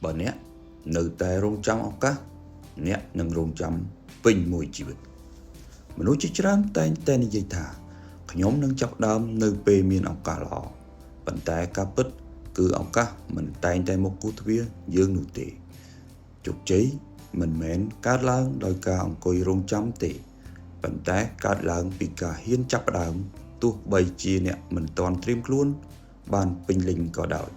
បើអ្នកនៅតែរងចាំឱកាសអ្នកនឹងរងចាំពេញមួយជីវិតមនុស្សជាច្រើនតែងតែនិយាយថាខ្ញុំនឹងចាប់ផ្ដើមនៅពេលមានឱកាសល្អប៉ុន្តែការពិតគឺឱកាសមិនតែងតែមកគូទ្វារយើងនោះទេជោគជ័យមិនមែនកើតឡើងដោយការអង្គុយរងចាំទេប៉ុន្តែកើតឡើងពីការហ៊ានចាប់ផ្ដើមទោះបីជាអ្នកមិនទាន់ត្រៀមខ្លួនបានពេញលេញក៏ដោយ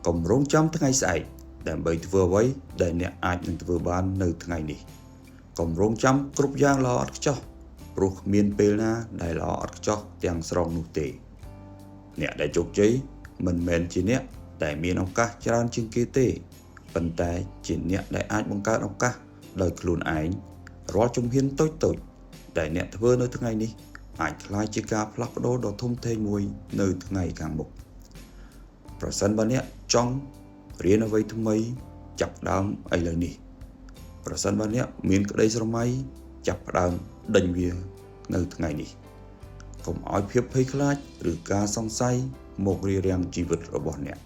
កុំរងចាំថ្ងៃស្អែកដើម្បីធ្វើអ្វីដែលអ្នកអាចនឹងធ្វើបាននៅថ្ងៃនេះកុំរងចាំគ្រប់យ៉ាងល្អឥតខ្ចោះព្រោះគ្មានពេលណាដែលល្អឥតខ្ចោះទាំងស្រុងនោះទេអ្នកដែលជោគជ័យមិនមែនជាអ្នកដែលមានឱកាសច្រើនជាងគេទេប៉ុន្តែជាអ្នកដែលអាចបង្កើតឱកាសដោយខ្លួនឯងរាល់ជំហានតូចៗដែលអ្នកធ្វើនៅថ្ងៃនេះអាចក្លាយជាការផ្លាស់ប្ដូរដ៏ធំធេងមួយនៅថ្ងៃខាងមុខប្រសិនបើអ្នកចង់រៀនអ្វីថ្មីចាប់ផ្ដើមឥឡូវនេះប្រសិនបើអ្នកមានក្តីស្រមៃចាប់ផ្ដើមដេញវានៅថ្ងៃនេះកុំឲ្យភាពភ័យខ្លាចឬការសង្ស័យមករារាំងជីវិតរបស់អ្នក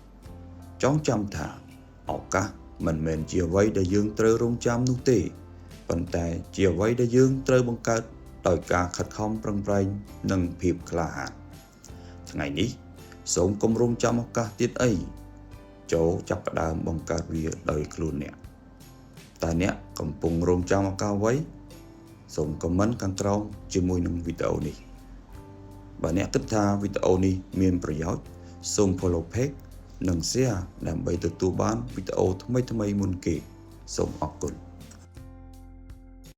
ចងចាំថាឱកាសមិនមែនជាអ្វីដែលយើងត្រូវរងចាំនោះទេប៉ុន្តែជាអ្វីដែលយើងត្រូវបង្កើតដោយការខិតខំប្រឹងប្រែងនិងភាពក្លាហានថ្ងៃនេះសូមកុំរងចាំឱកាសទៀតអីចូលចាប់ផ្ដើមបង្កើតវាដោយខ្លួនអ្នកតើអ្នកកំពុងរងចាំឱកាសអ្វីសូមខមមិនខាងក្រោមជាមួយនឹងវីដេអូនេះបើអ្នកគិតថាវីដេអូនេះមានប្រយោជន៍សូម follow page និង share ដើម្បីទទួលបានវីដេអូថ្មីៗមុនគេសូមអរគុណ